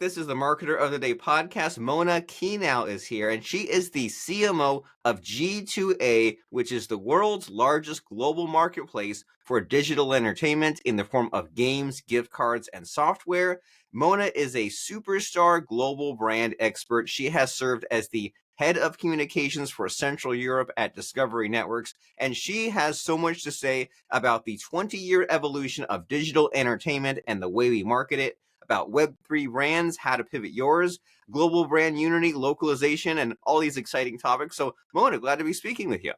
This is the Marketer of the Day podcast. Mona Kinal is here, and she is the CMO of G2A, which is the world's largest global marketplace for digital entertainment in the form of games, gift cards, and software. Mona is a superstar global brand expert. She has served as the head of communications for Central Europe at Discovery Networks, and she has so much to say about the 20-year evolution of digital entertainment and the way we market it, about Web3 brands, how to pivot yours, global brand unity, localization, and all these exciting topics. So, Mona, glad to be speaking with you.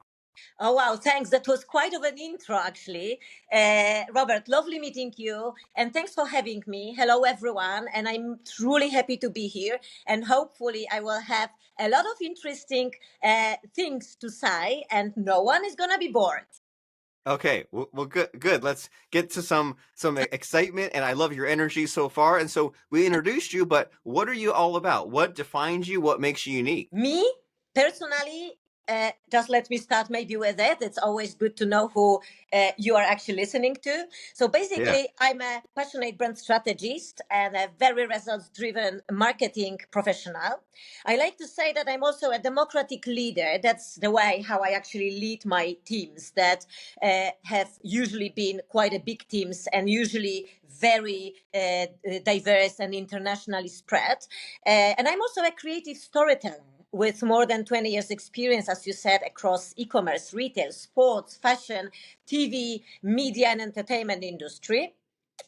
Oh, wow. Thanks. That was quite of an intro, actually. Robert, lovely meeting you. And thanks for having me. Hello, everyone. And I'm truly happy to be here. And hopefully, I will have a lot of interesting things to say, and no one is going to be bored. Okay, well, good. Let's get to some excitement, and I love your energy so far. And so we introduced you, but what are you all about? What defines you? What makes you unique? Me, personally, just let me start maybe with it. It's always good to know who you are actually listening to. So basically, I'm a passionate brand strategist and a very results driven marketing professional. I like to say that I'm also a democratic leader. That's the way how I actually lead my teams that have usually been quite a big teams and usually very diverse and internationally spread. And I'm also a creative storyteller with more than 20 years experience, as you said, across e-commerce, retail, sports, fashion, TV, media, and entertainment industry.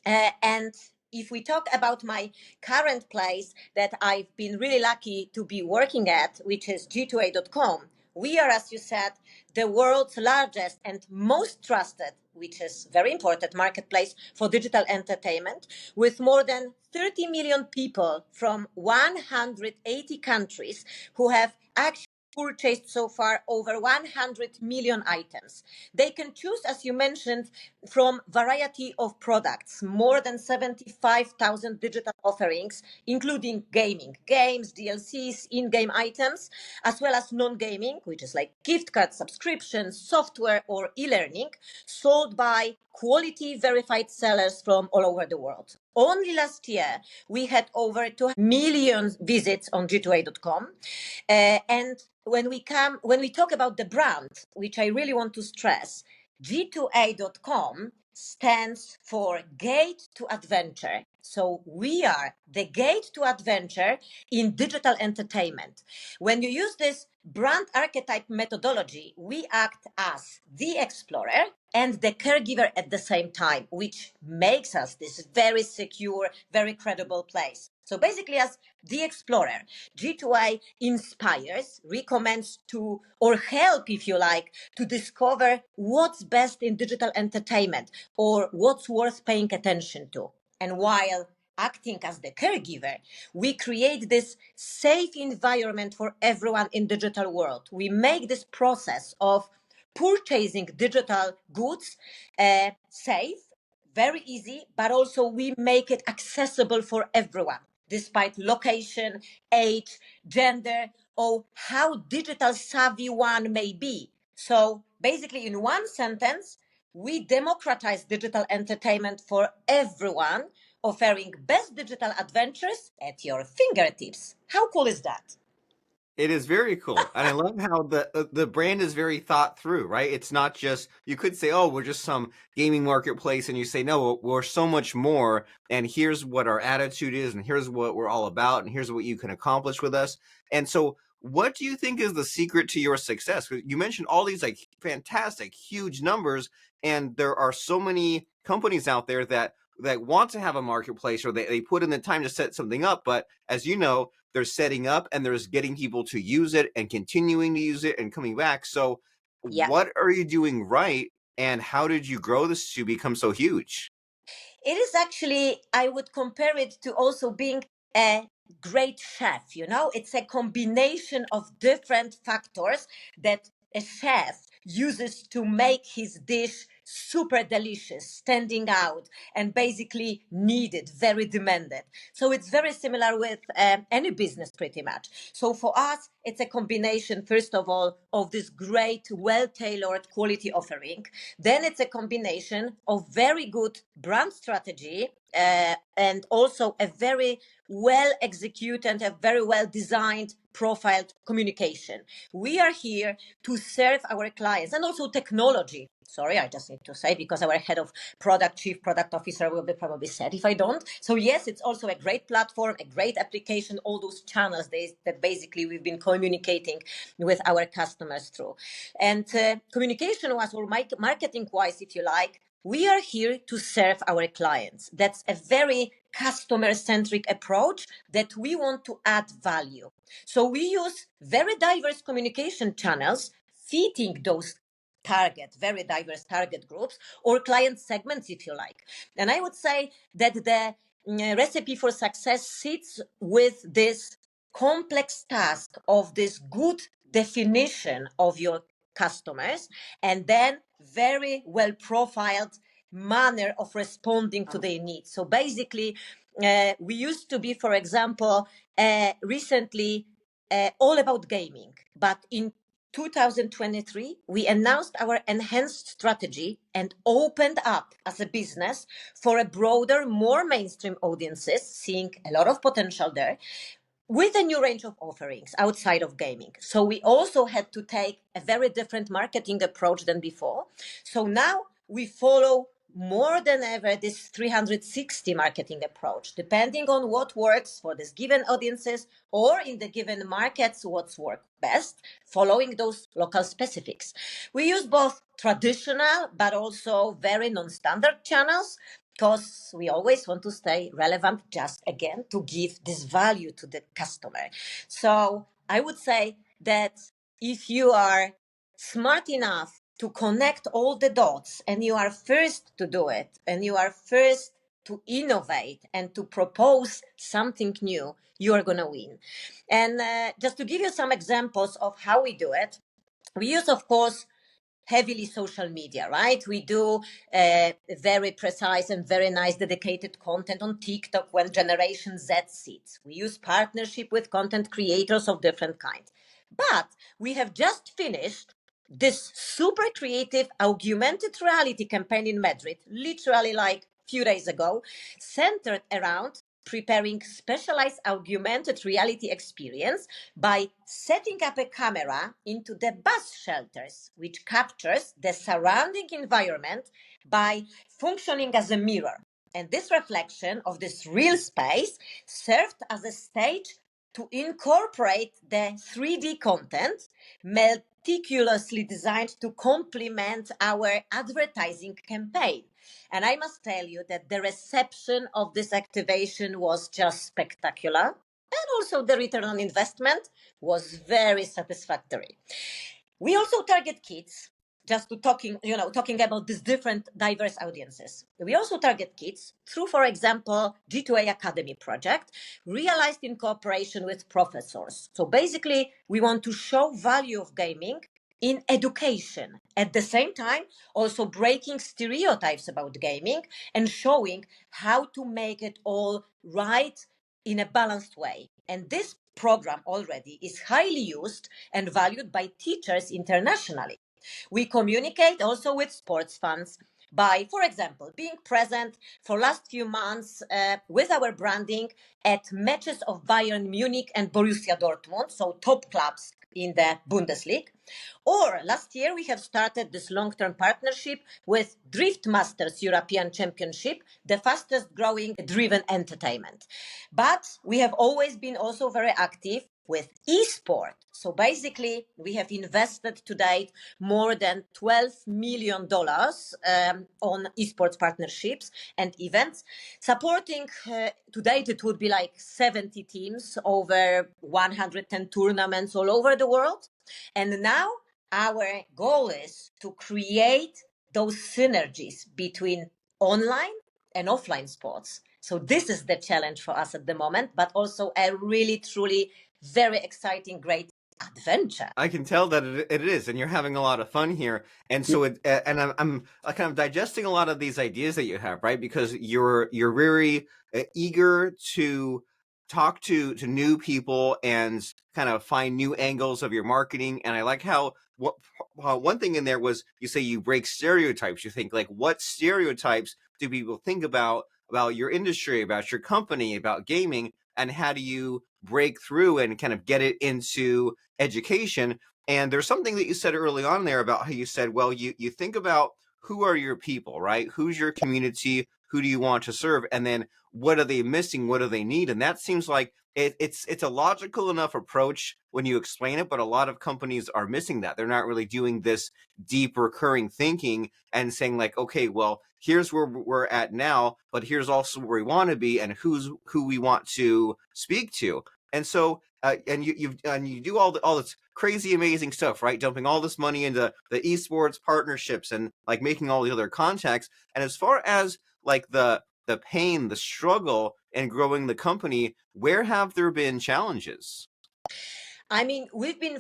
And if we talk about my current place that I've been really lucky to be working at, which is G2A.com, we are, as you said, the world's largest and most trusted, which is very important, marketplace for digital entertainment, with more than 30 million people from 180 countries who have actually purchased so far over 100 million items. They can choose, as you mentioned, from variety of products, more than 75,000 digital offerings, including gaming, games, DLCs, in-game items, as well as non-gaming, which is like gift card subscriptions, software, or e-learning, sold by quality verified sellers from all over the world. Only last year, we had over 2 million visits on G2A.com. And when we talk about the brand, which I really want to stress, G2A.com stands for Gate to Adventure. So we are the gate to adventure in digital entertainment. When you use this brand archetype methodology, we act as the explorer and the caregiver at the same time, which makes us this very secure, very credible place. So basically, as the explorer, G2A inspires, recommends to, or help, if you like, to discover what's best in digital entertainment or what's worth paying attention to. And while acting as the caregiver, we create this safe environment for everyone in digital world. We make this process of purchasing digital goods safe, very easy, but also we make it accessible for everyone, despite location, age, gender, or how digital savvy one may be. So basically, in one sentence, we democratize digital entertainment for everyone, offering best digital adventures at your fingertips. How cool is that? It is very cool, and I love how the brand is very thought through, right? It's not just, you could say, oh, we're just some gaming marketplace, and you say, no, we're so much more, and here's what our attitude is, and here's what we're all about, and here's what you can accomplish with us. And so, what do you think is the secret to your success? You mentioned all these like fantastic, huge numbers, and there are so many companies out there that want to have a marketplace, or they put in the time to set something up, but as you know, there's setting up and there's getting people to use it and continuing to use it and coming back. So Yeah. what are you doing right, and how did you grow this to become so huge? It is actually, I would compare it to also being a great chef. It's a combination of different factors that a chef uses to make his dish super delicious, standing out, and basically needed, very demanded. So it's very similar with any business pretty much. So for us, it's a combination, first of all, of this great, well-tailored quality offering. Then it's a combination of very good brand strategy and also a very well executed, a very well designed, profiled communication. We are here to serve our clients, and also technology. Sorry, I just need to say, because our head of product, chief product officer, will be probably sad if I don't. So yes, it's also a great platform, a great application, all those channels that basically we've been communicating with our customers through. And communication wise, or marketing wise, if you like, we are here to serve our clients. That's a very customer centric approach that we want to add value. So we use very diverse communication channels, fitting those very diverse target groups or client segments, if you like. And I would say that the recipe for success sits with this complex task of this good definition of your customers, and then very well profiled manner of responding to their needs. So basically, we used to be, for example, recently all about gaming, but in 2023, we announced our enhanced strategy and opened up as a business for a broader, more mainstream audiences, seeing a lot of potential there, with a new range of offerings outside of gaming. So we also had to take a very different marketing approach than before. So now we follow more than ever this 360 marketing approach, depending on what works for this given audiences or in the given markets, what's worked best, following those local specifics. We use both traditional but also very non-standard channels, because we always want to stay relevant, just again to give this value to the customer. So I would say that if you are smart enough to connect all the dots, and you are first to do it, and you are first to innovate and to propose something new, you are going to win. And just to give you some examples of how we do it, we use, of course, heavily social media, right? We do very precise and very nice dedicated content on TikTok when Generation Z sits. We use partnership with content creators of different kinds. But we have just finished this super creative augmented reality campaign in Madrid, literally like a few days ago, centered around preparing specialized augmented reality experience by setting up a camera into the bus shelters, which captures the surrounding environment by functioning as a mirror. And this reflection of this real space served as a stage to incorporate the 3D content meticulously designed to complement our advertising campaign. And I must tell you that the reception of this activation was just spectacular. And also the return on investment was very satisfactory. We also target kids, just to talking about these different diverse audiences. We also target kids through, for example, G2A Academy project, realized in cooperation with professors. So basically, we want to show value of gaming in education. At the same time, also breaking stereotypes about gaming and showing how to make it all right in a balanced way. And this program already is highly used and valued by teachers internationally. We communicate also with sports fans by, for example, being present for last few months with our branding at matches of Bayern Munich and Borussia Dortmund, so top clubs in the Bundesliga. Or last year, we have started this long-term partnership with Drift Masters European Championship, the fastest growing driven entertainment. But we have always been also very active with esport. So basically, we have invested to date more than $12 million on esports partnerships and events, supporting to date it would be like 70 teams over 110 tournaments all over the world. And now our goal is to create those synergies between online and offline sports. So this is the challenge for us at the moment, but also a really, truly very exciting, great adventure. I can tell that it is, and you're having a lot of fun here. And so and I'm kind of digesting a lot of these ideas that you have, right? Because you're very eager to talk to new people and kind of find new angles of your marketing. And I like how one thing in there was you say you break stereotypes. You think like, what stereotypes do people think about your industry, about your company, about gaming, and how do you break through and kind of get it into education? And there's something that you said early on there about how you said, well, you think about who are your people, right? Who's your community? Who do you want to serve? And then what are they missing? What do they need? And that seems like it's a logical enough approach when you explain it, but a lot of companies are missing that. They're not really doing this deep recurring thinking and saying like, okay, well, here's where we're at now, but here's also where we want to be and who we want to speak to. And so and you do all this crazy amazing stuff, right? Dumping all this money into the esports partnerships and like making all the other contacts. And as far as like the pain, the struggle in growing the company, where have there been challenges? I mean, we've been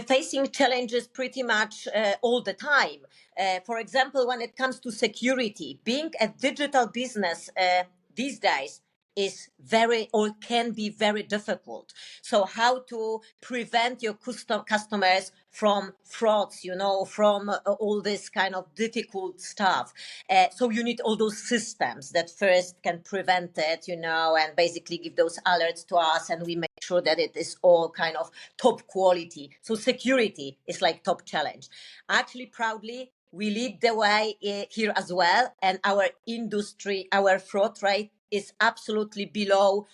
facing challenges pretty much all the time. For example, when it comes to security, being a digital business these days is very or can be very difficult. So how to prevent your customers from frauds, from all this kind of difficult stuff. So you need all those systems that first can prevent it, and basically give those alerts to us, and we make sure that it is all kind of top quality. So security is like top challenge. Actually, proudly, we lead the way here as well, and our industry, our fraud rate is absolutely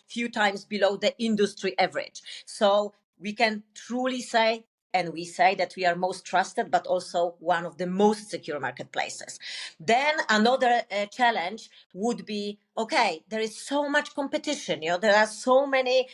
few times below the industry average. So we can truly say, and we say that we are most trusted, but also one of the most secure marketplaces. Then another challenge would be, okay, there is so much competition. There are so many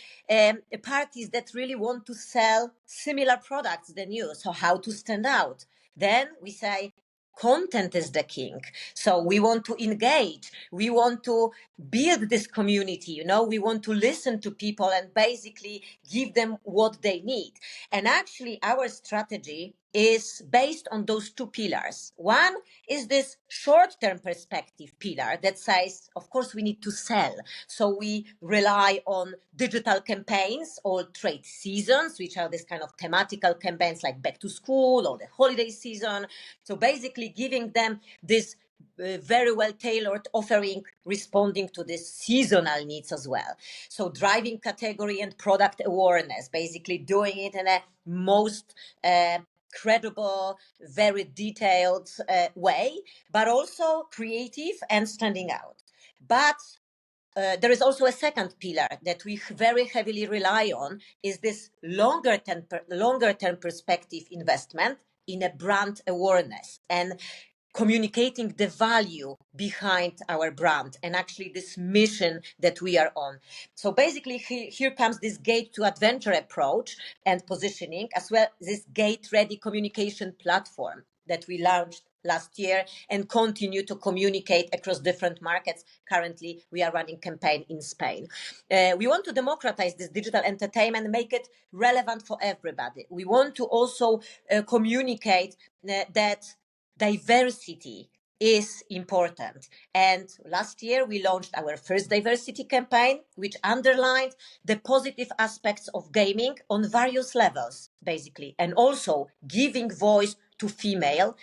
parties that really want to sell similar products than you. So how to stand out? Then we say, content is the king. So we want to engage. We want to build this community. We want to listen to people and basically give them what they need. And actually, our strategy is based on those two pillars. One is this short-term perspective pillar that says, of course, we need to sell. So we rely on digital campaigns or trade seasons, which are this kind of thematical campaigns like back to school or the holiday season. So basically giving them this very well tailored offering responding to the seasonal needs as well. So driving category and product awareness, basically doing it in a most credible, very detailed way, but also creative and standing out. But there is also a second pillar that we very heavily rely on is this longer term perspective investment in a brand awareness and communicating the value behind our brand and actually this mission that we are on. So basically here comes this gate to adventure approach and positioning, as well as this gate ready communication platform that we launched last year and continue to communicate across different markets. Currently, we are running campaign in Spain. We want to democratize this digital entertainment and make it relevant for everybody. We want to also communicate that diversity is important. And last year, we launched our first diversity campaign, which underlined the positive aspects of gaming on various levels, basically, and also giving voice to female,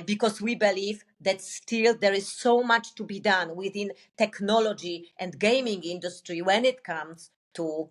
because we believe that still there is so much to be done within technology and gaming industry when it comes to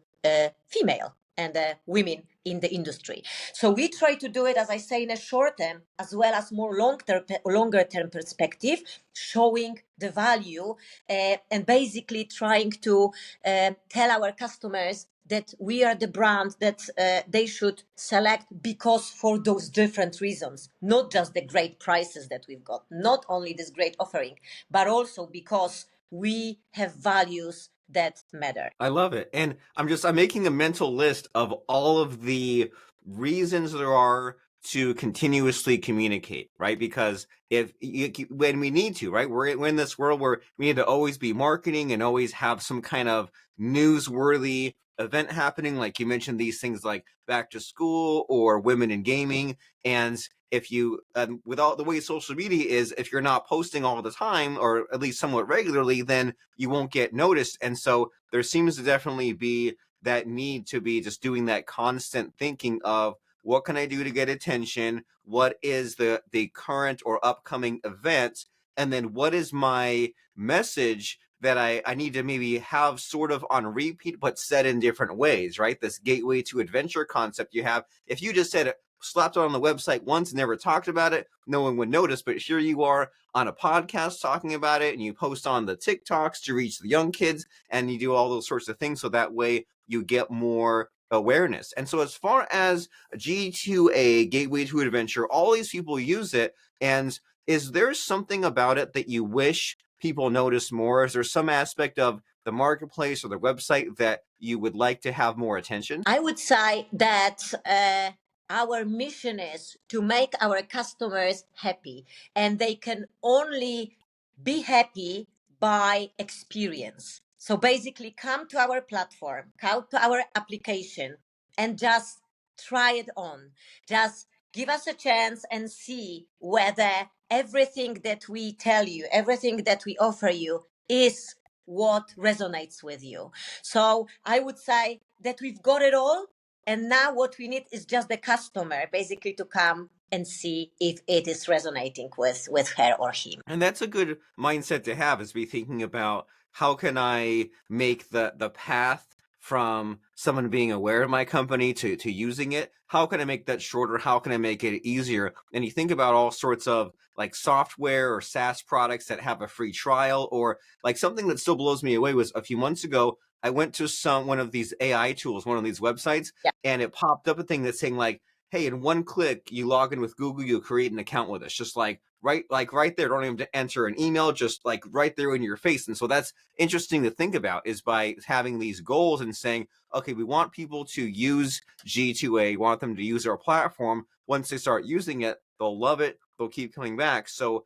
female and women in the industry. So we try to do it, as I say, in a short term as well as more longer term perspective, showing the value and basically trying to tell our customers that we are the brand that they should select because for those different reasons, not just the great prices that we've got, not only this great offering, but also because we have values that matter. I love it. And I'm making a mental list of all of the reasons there are to continuously communicate, right? Because when we need to, right? We're in this world where we need to always be marketing and always have some kind of newsworthy event happening, like you mentioned these things like back to school or women in gaming. And if you, with all the way social media is, if you're not posting all the time or at least somewhat regularly, then you won't get noticed. And so there seems to definitely be that need to be just doing that constant thinking of, what can I do to get attention? What is the current or upcoming event? And then what is my message that I need to maybe have sort of on repeat, but said in different ways, right? This gateway to adventure concept you have. If you just said it, slapped it on the website once and never talked about it, no one would notice. But here you are on a podcast talking about it, and you post on the TikToks to reach the young kids, and you do all those sorts of things. So that way you get more awareness. And so as far as G2A, Gateway to Adventure, all these people use it. And is there something about it that you wish people notice more? Is there some aspect of the marketplace or the website that you would like to have more attention? I would say that our mission is to make our customers happy, and they can only be happy by experience. So basically, come to our platform, come to our application, and just try it on. Just give us a chance and see whether everything that we tell you, everything that we offer you is what resonates with you. So I would say that we've got it all. And now what we need is just the customer basically to come and see if it is resonating with her or him. And that's a good mindset to have, is be thinking about, how can I make the path from someone being aware of my company to using it? How can I make that shorter? How can I make it easier? And you think about all sorts of like software or SaaS products that have a free trial, or like something that still blows me away was a few months ago, I went to one of these AI tools, one of these websites, Yeah. and it popped up a thing that's saying like, hey, in one click, you log in with Google, you create an account with us. Just like right there. Don't even have to enter an email, just like right there in your face. And so that's interesting to think about, is by having these goals and saying, okay, we want people to use G2A, want them to use our platform. Once they start using it, they'll love it. They'll keep coming back. So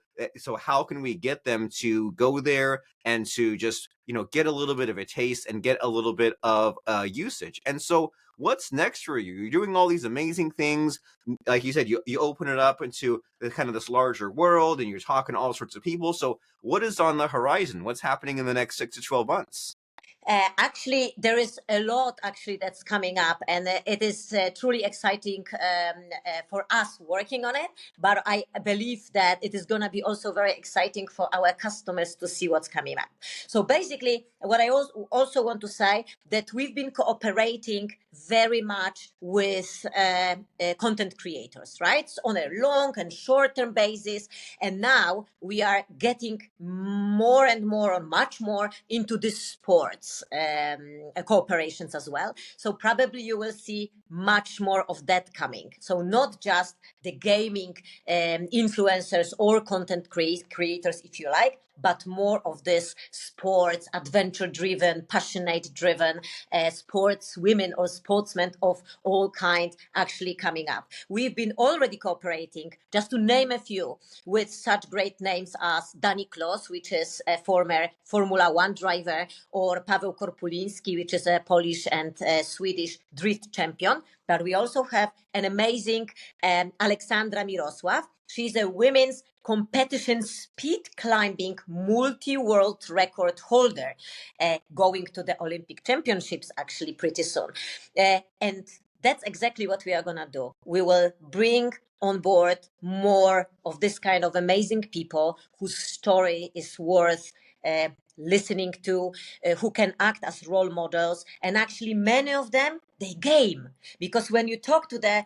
how can we get them to go there and to just, get a little bit of a taste and get a little bit of usage? And so what's next for you? You're doing all these amazing things. Like you said, you open it up into the kind of this larger world, and you're talking to all sorts of people. So what is on the horizon? What's happening in the next 6 to 12 months? Actually, there is a lot actually that's coming up, and it is truly exciting for us working on it. But I believe that it is going to be also very exciting for our customers to see what's coming up. So basically, what I also want to say, that we've been cooperating very much with content creators, right? So on a long and short-term basis, and now we are getting more and more, or much more, into the sports cooperations as well. So probably you will see much more of that coming. So not just the gaming influencers or content creators, if you like, but more of this sports, adventure-driven, passionate-driven sports women or sportsmen of all kind actually coming up. We've been already cooperating, just to name a few, with such great names as Dani Klos, which is a former Formula One driver, or Paweł Korpuliński, which is a Polish and Swedish drift champion. But we also have an amazing Alexandra Mirosław. She's a women's competition speed climbing multi-world record holder, going to the Olympic Championships actually pretty soon. And that's exactly what we are going to do. We will bring on board more of this kind of amazing people whose story is worth listening to, who can act as role models. And actually, many of them, they game. Because when you talk to the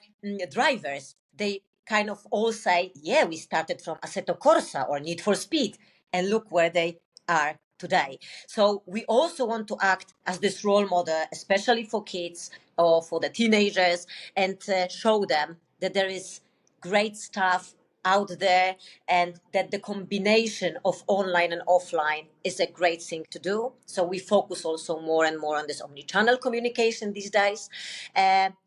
drivers, they kind of all say, yeah, we started from Assetto Corsa or Need for Speed, and look where they are today. So we also want to act as this role model, especially for kids or for the teenagers, and show them that there is great stuff out there, and that the combination of online and offline is a great thing to do. So we focus also more and more on this omni-channel communication these days.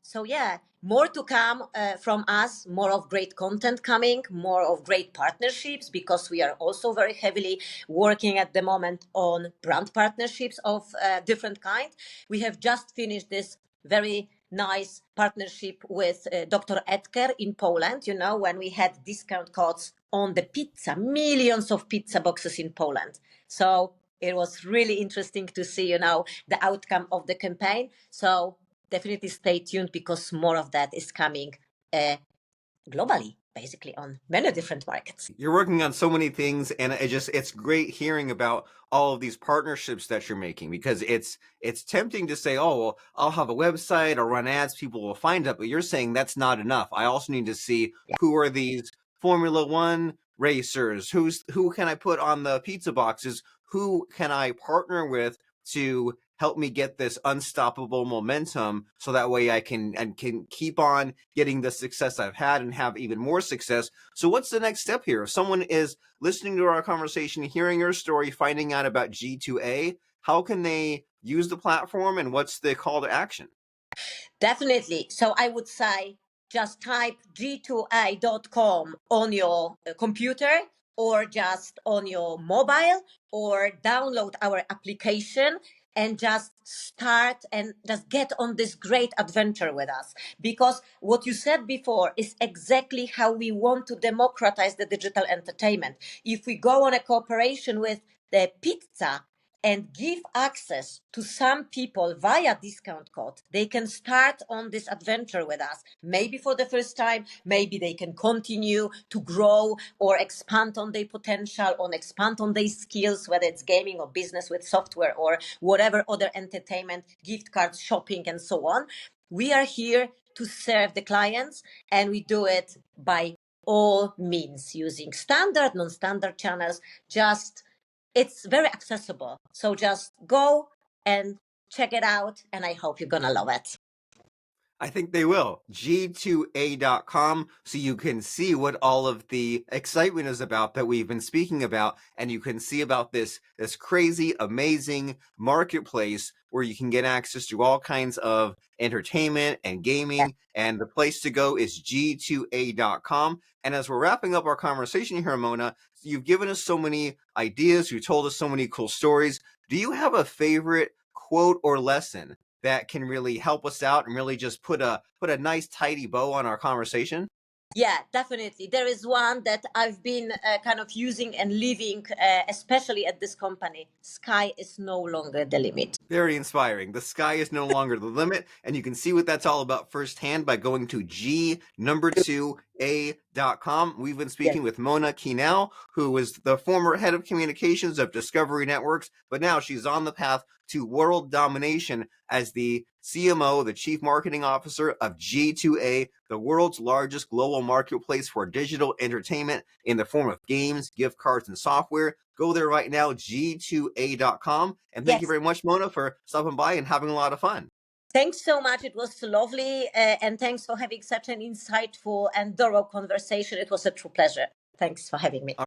So yeah, more to come from us, more of great content coming, more of great partnerships, because we are also very heavily working at the moment on brand partnerships of different kind. We have just finished this very nice partnership with Dr. Edker in Poland, you know, when we had discount codes on the pizza, millions of pizza boxes in Poland. So it was really interesting to see, you know, the outcome of the campaign. So definitely stay tuned, because more of that is coming globally, basically on many different markets. You're working on so many things, and it's great hearing about all of these partnerships that you're making, because it's tempting to say, oh, well, I'll have a website, I'll run ads, people will find it, but you're saying that's not enough. I also need to see who are these Formula One racers, who can I put on the pizza boxes, who can I partner with to help me get this unstoppable momentum, so that way I can keep on getting the success I've had and have even more success. So what's the next step here? If someone is listening to our conversation, hearing your story, finding out about G2A, how can they use the platform, and what's the call to action? Definitely. So I would say just type g2a.com on your computer, or just on your mobile, or download our application and just start and just get on this great adventure with us. Because what you said before is exactly how we want to democratize the digital entertainment. If we go on a cooperation with the pizza and give access to some people via discount code, they can start on this adventure with us. Maybe for the first time, maybe they can continue to grow or expand on their potential, or expand on their skills, whether it's gaming or business with software or whatever other entertainment, gift cards, shopping, and so on. We are here to serve the clients, and we do it by all means, using standard, non-standard channels. Just it's very accessible. So just go and check it out, and I hope you're gonna love it. I think they will. G2A.com, so you can see what all of the excitement is about that we've been speaking about, and you can see about this crazy, amazing marketplace where you can get access to all kinds of entertainment and gaming, and the place to go is G2A.com. And as we're wrapping up our conversation here, Mona, you've given us so many ideas, you told us so many cool stories. Do you have a favorite quote or lesson that can really help us out and really just put a nice tidy bow on our conversation? Yeah, definitely. There is one that I've been kind of using and living, especially at this company. Sky is no longer the limit. Very inspiring. The sky is no longer the limit, and you can see what that's all about firsthand by going to G2A.com. We've been Yes. speaking with Mona Kinal, who was the former head of communications of Discovery Networks, but now she's on the path to world domination as the CMO, the Chief Marketing Officer of G2A, the world's largest global marketplace for digital entertainment in the form of games, gift cards, and software. Go there right now, G2A.com. And thank you Yes. very much, Mona, for stopping by and having a lot of fun. Thanks so much. It was lovely. And thanks for having such an insightful and thorough conversation. It was a true pleasure. Thanks for having me.